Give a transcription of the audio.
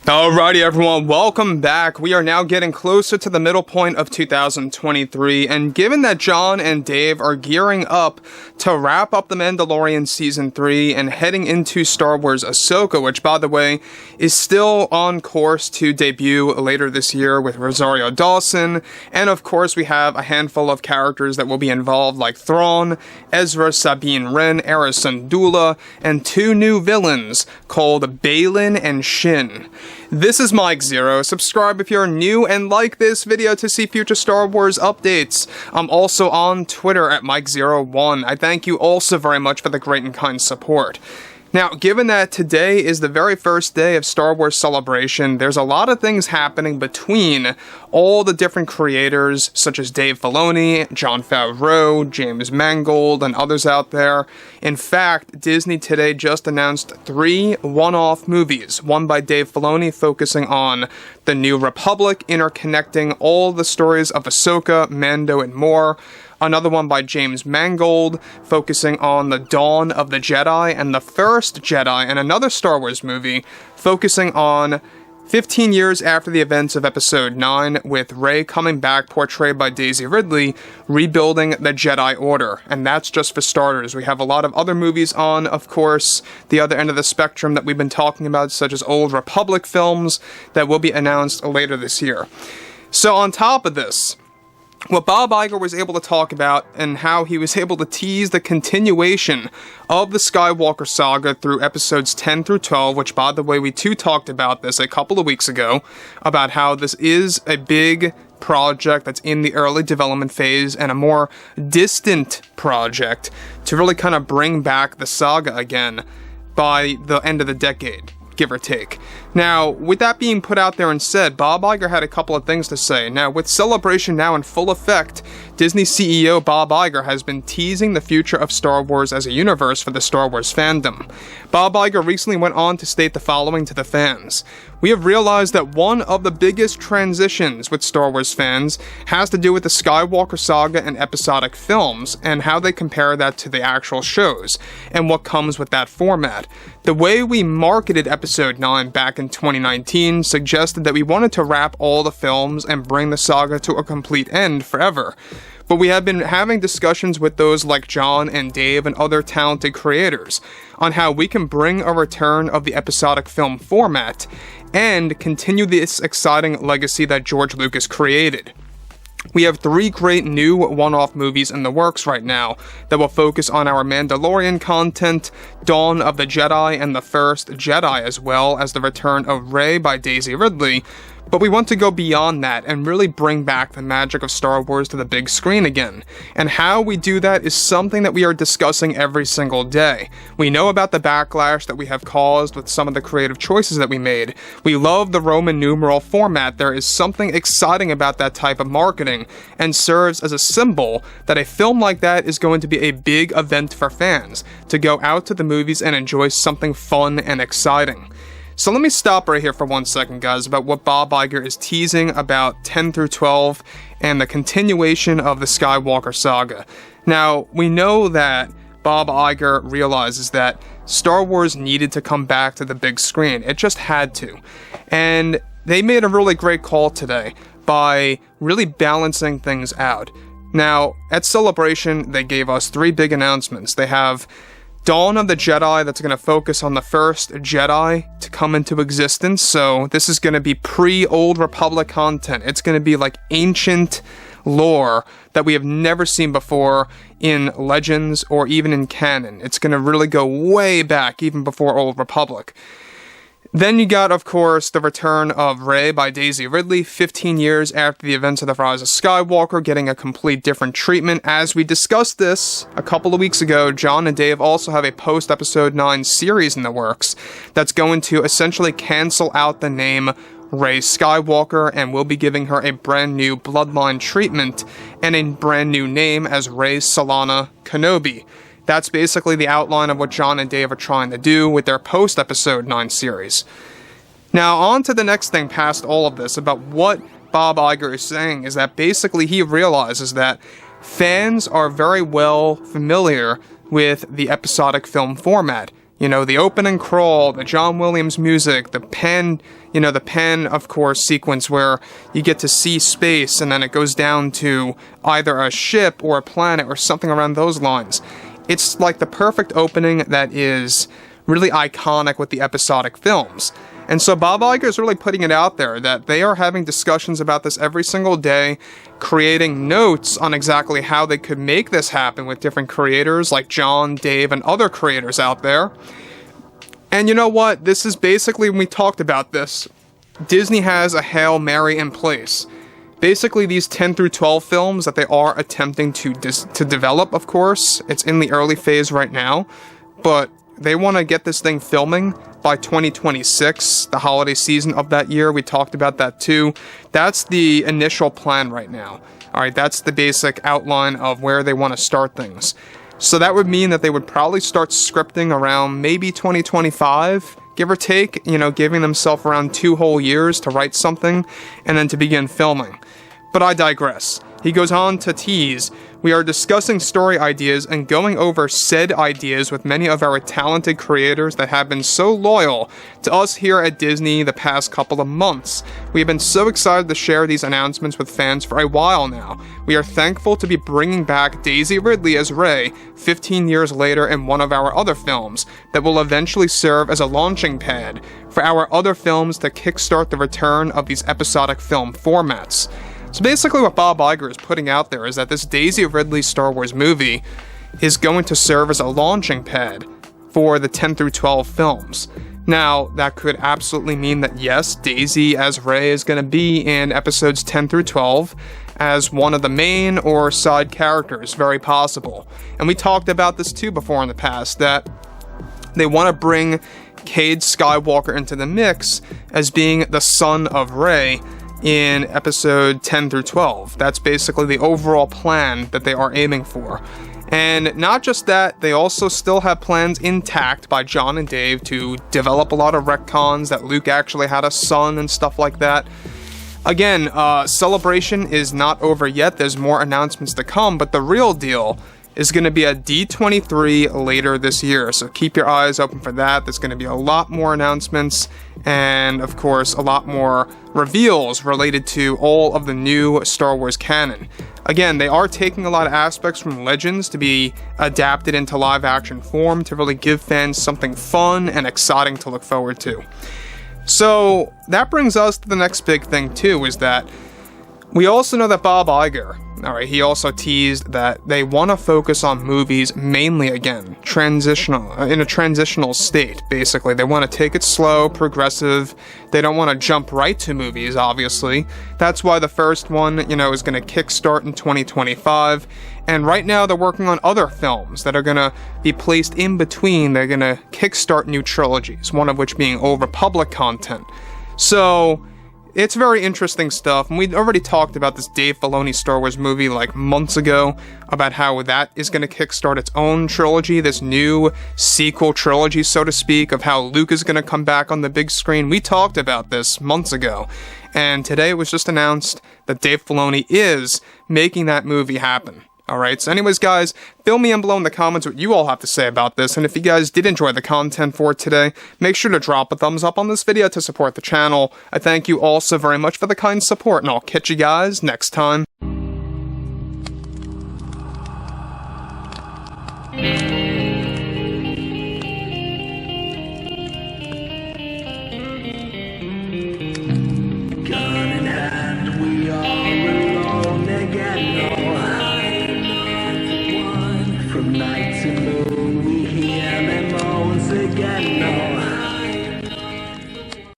Alrighty everyone, welcome back. We are now getting closer to the middle point of 2023, and given that Jon and Dave are gearing up to wrap up The Mandalorian Season 3 and heading into Star Wars Ahsoka, which by the way, is still on course to debut later this year with Rosario Dawson, and of course we have a handful of characters that will be involved like Thrawn, Ezra Sabine Wren, Era Syndulla, and two new villains called Baylan and Shin. This is Mike Zero. Subscribe if you're new and like this video to see future Star Wars updates. I'm also on Twitter at Mike01. I thank you also very much for the great and kind support. Now, given that today is the very first day of Star Wars Celebration, there's a lot of things happening between all the different creators, such as Dave Filoni, Jon Favreau, James Mangold, and others out there. In fact, Disney today just announced 3 one-off movies, one by Dave Filoni focusing on the New Republic, interconnecting all the stories of Ahsoka, Mando, and more. Another one by James Mangold, focusing on the dawn of the Jedi and the first Jedi, and another Star Wars movie, focusing on 15 years after the events of Episode 9, with Rey coming back, portrayed by Daisy Ridley, rebuilding the Jedi Order. And that's just for starters. We have a lot of other movies on, of course, the other end of the spectrum that we've been talking about, such as Old Republic films, that will be announced later this year. So on top of this, what Bob Iger was able to talk about and how he was able to tease the continuation of the Skywalker saga through episodes 10 through 12, which by the way, we too talked about this a couple of weeks ago, about how this is a big project that's in the early development phase and a more distant project to really kind of bring back the saga again by the end of the decade, give or take. Now, with that being put out there and said, Bob Iger had a couple of things to say. Now, with Celebration now in full effect, Disney CEO Bob Iger has been teasing the future of Star Wars as a universe for the Star Wars fandom. Bob Iger recently went on to state the following to the fans. We have realized that one of the biggest transitions with Star Wars fans has to do with the Skywalker saga and episodic films, and how they compare that to the actual shows, and what comes with that format. The way we marketed Episode 9 back in 2019 suggested that we wanted to wrap all the films and bring the saga to a complete end forever. But we have been having discussions with those like Jon and Dave and other talented creators on how we can bring a return of the episodic film format and continue this exciting legacy that George Lucas created. We have 3 great new one-off movies in the works right now that will focus on our Mandalorian content, Dawn of the Jedi, and the First Jedi, as well as the return of Rey by Daisy Ridley. But we want to go beyond that and really bring back the magic of Star Wars to the big screen again. And how we do that is something that we are discussing every single day. We know about the backlash that we have caused with some of the creative choices that we made. We love the Roman numeral format. There is something exciting about that type of marketing, and serves as a symbol that a film like that is going to be a big event for fans, to go out to the movies and enjoy something fun and exciting. So let me stop right here for 1 second, guys, about what Bob Iger is teasing about 10 through 12 and the continuation of the Skywalker saga. Now, we know that Bob Iger realizes that Star Wars needed to come back to the big screen. It just had to. And they made a really great call today by really balancing things out. Now, at Celebration, they gave us 3 big announcements. They have Dawn of the Jedi, that's going to focus on the first Jedi to come into existence. So this is going to be pre-Old Republic content. It's going to be like ancient lore that we have never seen before in Legends or even in canon. It's going to really go way back, even before Old Republic. Then you got, of course, the return of Rey by Daisy Ridley, 15 years after the events of the Rise of Skywalker, getting a complete different treatment. As we discussed this a couple of weeks ago, Jon and Dave also have a post-Episode 9 series in the works that's going to essentially cancel out the name Rey Skywalker, and will be giving her a brand new bloodline treatment and a brand new name as Rey Solana Kenobi. That's basically the outline of what Jon and Dave are trying to do with their post-Episode 9 series. Now, on to the next thing past all of this, about what Bob Iger is saying, is that basically he realizes that fans are very well familiar with the episodic film format. You know, the opening crawl, the John Williams music, the pen, the pen, of course, sequence where you get to see space and then it goes down to either a ship or a planet or something around those lines. It's like the perfect opening that is really iconic with the episodic films. And so Bob Iger is really putting it out there that they are having discussions about this every single day, creating notes on exactly how they could make this happen with different creators like John, Dave, and other creators out there. And you know what? This is basically, when we talked about this, Disney has a Hail Mary in place. Basically, these 10 through 12 films that they are attempting to develop, of course, it's in the early phase right now, but they want to get this thing filming by 2026, the holiday season of that year. We talked about that too. That's the initial plan right now. All right, that's the basic outline of where they want to start things. So that would mean that they would probably start scripting around maybe 2025, give or take, giving themselves around 2 whole years to write something and then to begin filming. But I digress. He goes on to tease, "We are discussing story ideas and going over said ideas with many of our talented creators that have been so loyal to us here at Disney the past couple of months. We have been so excited to share these announcements with fans for a while now. We are thankful to be bringing back Daisy Ridley as Rey 15 years later in one of our other films that will eventually serve as a launching pad for our other films to kickstart the return of these episodic film formats." So basically what Bob Iger is putting out there is that this Daisy Ridley Star Wars movie is going to serve as a launching pad for the 10 through 12 films. Now, that could absolutely mean that yes, Daisy as Rey is going to be in episodes 10 through 12 as one of the main or side characters, very possible. And we talked about this too before in the past, that they want to bring Cade Skywalker into the mix as being the son of Rey in episode 10 through 12. That's basically the overall plan that they are aiming for. And not just that, they also still have plans intact by John and Dave to develop a lot of retcons that Luke actually had a son and stuff like that. Again, Celebration is not over yet. There's more announcements to come, but the real deal is going to be at D23 later this year, so keep your eyes open for that. There's going to be a lot more announcements and, of course, a lot more reveals related to all of the new Star Wars canon. Again, they are taking a lot of aspects from Legends to be adapted into live-action form to really give fans something fun and exciting to look forward to. So that brings us to the next big thing, too, is that we also know that Bob Iger, he also teased that they want to focus on movies mainly, again, in a transitional state, basically. They want to take it slow, progressive. They don't want to jump right to movies, obviously. That's why the first one, is going to kickstart in 2025. And right now they're working on other films that are going to be placed in between. They're going to kickstart new trilogies, one of which being Old Republic content. So it's very interesting stuff, and we'd already talked about this Dave Filoni Star Wars movie like months ago, about how that is going to kickstart its own trilogy, this new sequel trilogy, so to speak, of how Luke is going to come back on the big screen. We talked about this months ago, and today it was just announced that Dave Filoni is making that movie happen. Alright, so anyways guys, fill me in below in the comments what you all have to say about this, and if you guys did enjoy the content for today, make sure to drop a thumbs up on this video to support the channel. I thank you all so very much for the kind support, and I'll catch you guys next time. Gun in hand, we are alone again. No, I'm not the one from night.